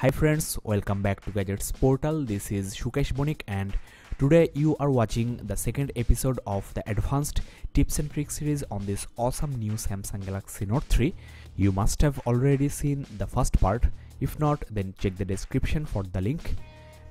Hi friends, welcome back to Gadgets Portal. This is Shukesh Bonik and today you are watching the second episode of the advanced tips and tricks series on this awesome new Samsung Galaxy Note 3. You must have already seen the first part. If not, then check the description for the link.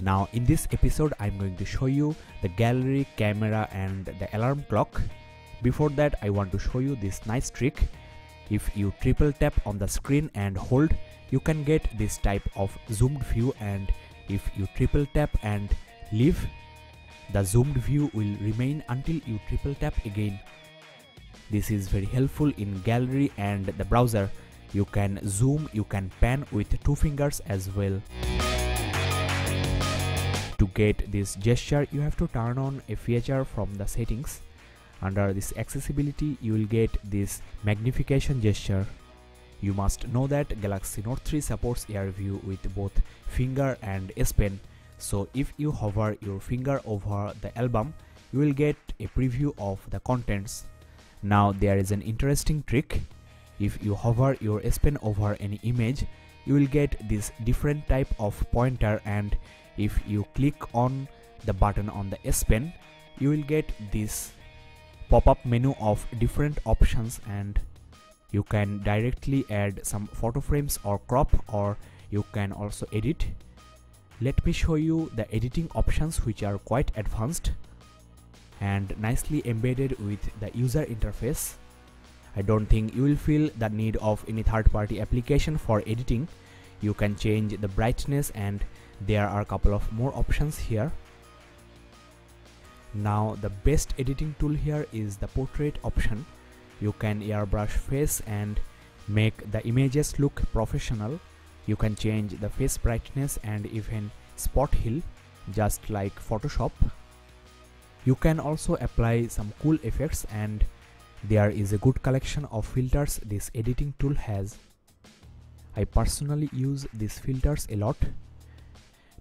Now in this episode I'm going to show you the gallery, camera and the alarm clock. Before that I want to show you this nice trick. If you triple tap on the screen and hold, you can get this type of zoomed view, and if you triple tap and leave, the zoomed view will remain until you triple tap again. This is very helpful in gallery and the browser. You can zoom, you can pan with 2 fingers as well. To get this gesture, you have to turn on a feature from the settings. Under this accessibility, you will get this magnification gesture. You must know that Galaxy Note 3 supports Air View with both finger and S Pen. So if you hover your finger over the album, you will get a preview of the contents. Now there is an interesting trick. If you hover your S Pen over any image, you will get this different type of pointer, and if you click on the button on the S Pen, you will get this pop-up menu of different options, and you can directly add some photo frames or crop, or you can also edit. Let me show you the editing options, which are quite advanced and nicely embedded with the user interface. I don't think you will feel the need of any third-party application for editing. You can change the brightness and there are a couple of more options here. Now the best editing tool here is the portrait option. You can airbrush face and make the images look professional. You can change the face brightness and even spot heal, just like Photoshop. You can also apply some cool effects, and there is a good collection of filters this editing tool has. I personally use these filters a lot.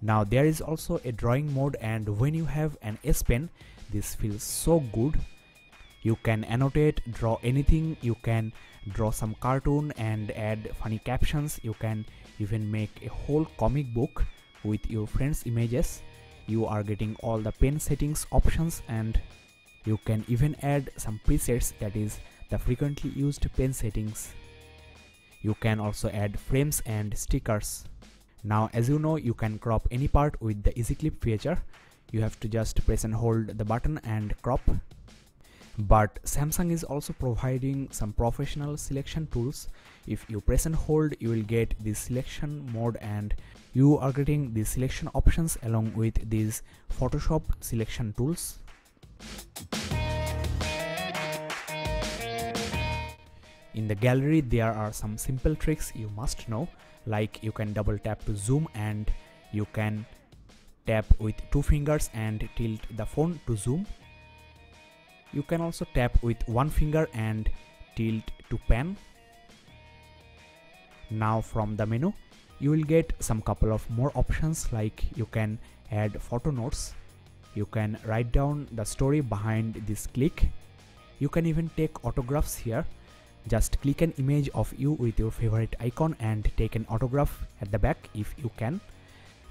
Now there is also a drawing mode, and when you have an S Pen, this feels so good. You can annotate, draw anything, you can draw some cartoon and add funny captions. You can even make a whole comic book with your friends' images. You are getting all the pen settings options, and you can even add some presets, that is the frequently used pen settings. You can also add frames and stickers. Now as you know, you can crop any part with the Easy Clip feature. You have to just press and hold the button and crop. But Samsung is also providing some professional selection tools. If you press and hold, you will get this selection mode, and you are getting the selection options along with these Photoshop selection tools. In the gallery, there are some simple tricks you must know, like you can double tap to zoom, and you can tap with 2 fingers and tilt the phone to zoom. You can also tap with 1 finger and tilt to pan. Now from the menu, you will get some couple of more options, like you can add photo notes. You can write down the story behind this click. You can even take autographs here. Just click an image of you with your favorite icon and take an autograph at the back if you can.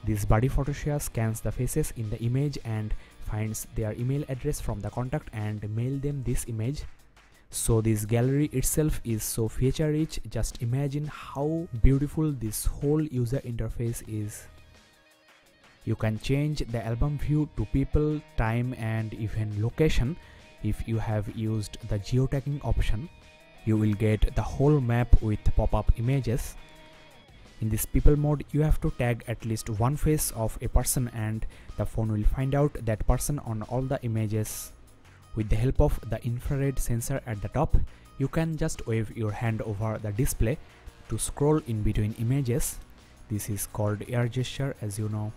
This body photo share scans the faces in the image and finds their email address from the contact and mail them this image. So this gallery itself is so feature rich. Just imagine how beautiful this whole user interface is. You can change the album view to people, time and even location. If you have used the geotagging option, you will get the whole map with pop-up images. In this people mode, you have to tag at least one face of a person, and the phone will find out that person on all the images. With the help of the infrared sensor at the top, you can just wave your hand over the display to scroll in between images. This is called air gesture, as you know.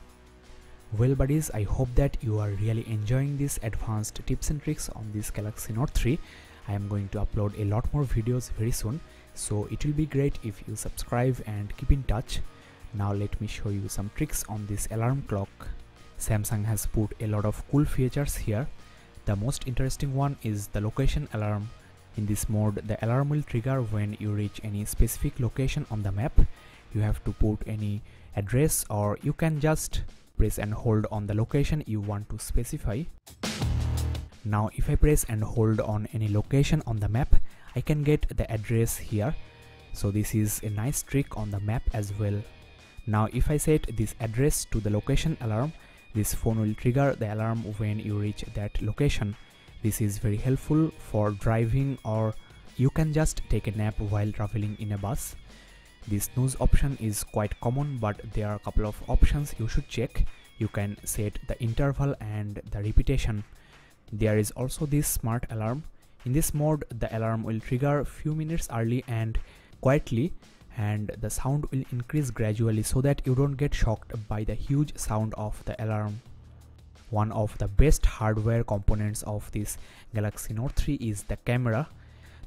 Well buddies, I hope that you are really enjoying these advanced tips and tricks on this Galaxy Note 3. I am going to upload a lot more videos very soon, so it will be great if you subscribe and keep in touch. Now let me show you some tricks on this alarm clock. Samsung has put a lot of cool features here. The most interesting one is the location alarm. In this mode, the alarm will trigger when you reach any specific location on the map. you have to put any address, or you can just press and hold on the location you want to specify. Now if I press and hold on any location on the map, I can get the address here. So this is a nice trick on the map as well. Now if I set this address to the location alarm, this phone will trigger the alarm when you reach that location. This is very helpful for driving, or you can just take a nap while traveling in a bus. This snooze option is quite common, but there are a couple of options you should check. You can set the interval and the repetition. There is also this smart alarm. In this mode, the alarm will trigger few minutes early and quietly, and the sound will increase gradually so that you don't get shocked by the huge sound of the alarm. One of the best hardware components of this Galaxy Note 3 is the camera.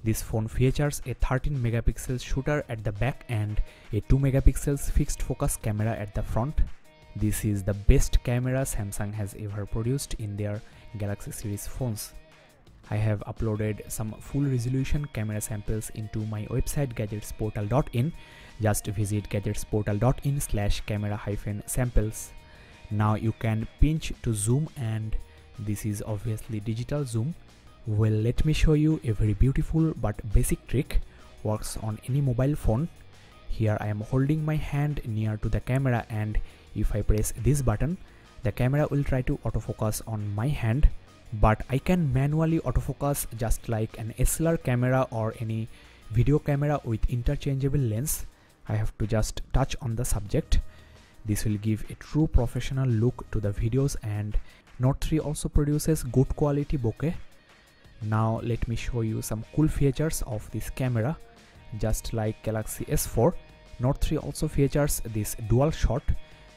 This phone features a 13 megapixel shooter at the back and a 2 megapixels fixed focus camera at the front. This is the best camera Samsung has ever produced in their Galaxy series phones. I have uploaded some full resolution camera samples into my website gadgetsportal.in. Just visit gadgetsportal.in/camera-samples. Now you can pinch to zoom, and this is obviously digital zoom. Well, let me show you a very beautiful but basic trick. Works on any mobile phone. Here I am holding my hand near to the camera, and if I press this button, the camera will try to autofocus on my hand, but I can manually autofocus just like an SLR camera or any video camera with interchangeable lens. I have to just touch on the subject. This will give a true professional look to the videos, and Note 3 also produces good quality bokeh. Now let me show you some cool features of this camera. Just like Galaxy S4, Note 3 also features this dual shot.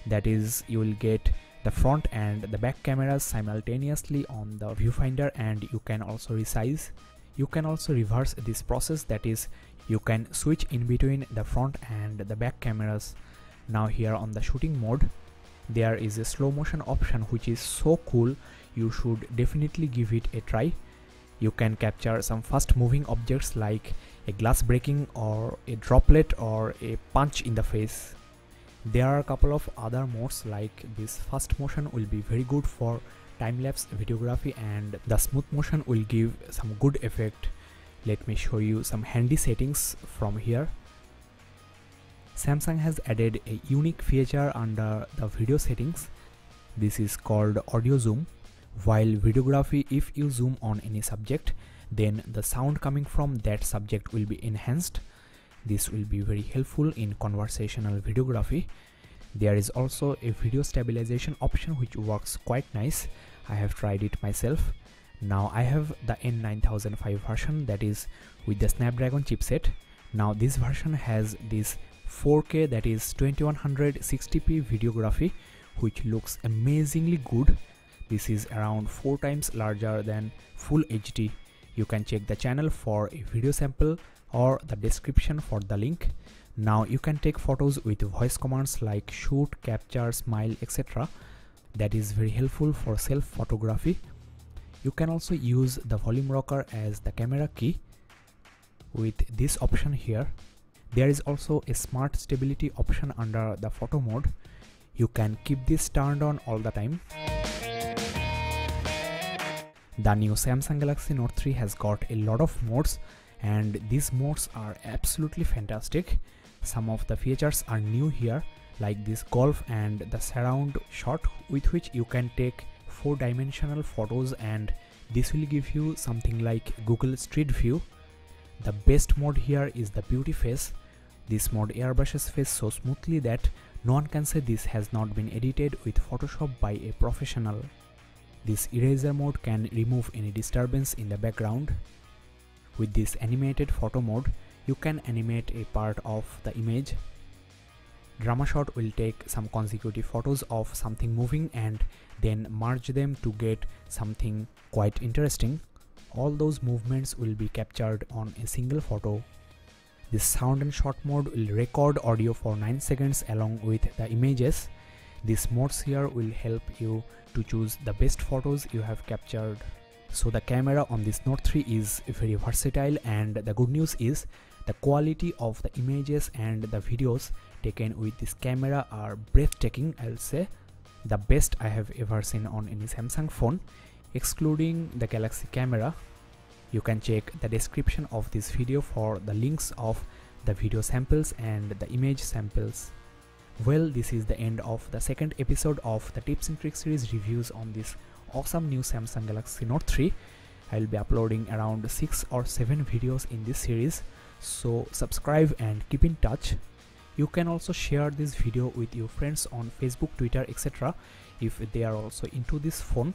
That is, you will get the front and the back cameras simultaneously on the viewfinder, and you can also resize. You can also reverse this process, that is, you can switch in between the front and the back cameras. Now here on the shooting mode, there is a slow motion option which is so cool, you should definitely give it a try. You can capture some fast moving objects like a glass breaking or a droplet or a punch in the face. There are a couple of other modes, like this fast motion will be very good for time-lapse videography, and the smooth motion will give some good effect. Let me show you some handy settings from here. Samsung has added a unique feature under the video settings. This is called audio zoom. While videography, if you zoom on any subject, then the sound coming from that subject will be enhanced. This will be very helpful in conversational videography. There is also a video stabilization option which works quite nice. I have tried it myself. Now I have the N9005 version, that is with the Snapdragon chipset. Now this version has this 4K, that is 2160p videography, which looks amazingly good. This is around 4 times larger than Full HD. You can check the channel for a video sample or the description for the link. Now you can take photos with voice commands like shoot, capture, smile, etc. That is very helpful for self photography. You can also use the volume rocker as the camera key with this option here. There is also a smart stability option under the photo mode. You can keep this turned on all the time. The new Samsung Galaxy Note 3 has got a lot of modes, and these modes are absolutely fantastic. Some of the features are new here, like this golf and the surround shot, with which you can take 4-dimensional photos, and this will give you something like Google Street View. The best mode here is the beauty face. This mode airbrushes face so smoothly that no one can say this has not been edited with Photoshop by a professional. This eraser mode can remove any disturbance in the background. With this animated photo mode, you can animate a part of the image. Drama shot will take some consecutive photos of something moving and then merge them to get something quite interesting. All those movements will be captured on a single photo. This sound and shot mode will record audio for 9 seconds along with the images. These modes here will help you to choose the best photos you have captured. So the camera on this Note 3 is very versatile, and the good news is the quality of the images and the videos taken with this camera are breathtaking. I'll say the best I have ever seen on any Samsung phone, excluding the Galaxy camera. You can check the description of this video for the links of the video samples and the image samples. Well, this is the end of the second episode of the tips and tricks series reviews on this awesome new Samsung Galaxy Note 3. I'll be uploading around 6 or 7 videos in this series, so subscribe and keep in touch. You can also share this video with your friends on Facebook, Twitter, etc. if they are also into this phone.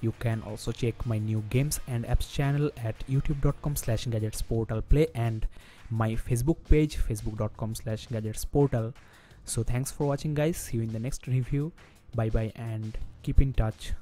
You can also check my new games and apps channel at youtube.com/gadgetsportalplay and my Facebook page facebook.com/gadgetsportal. So thanks for watching guys, see you in the next review. Bye bye and keep in touch.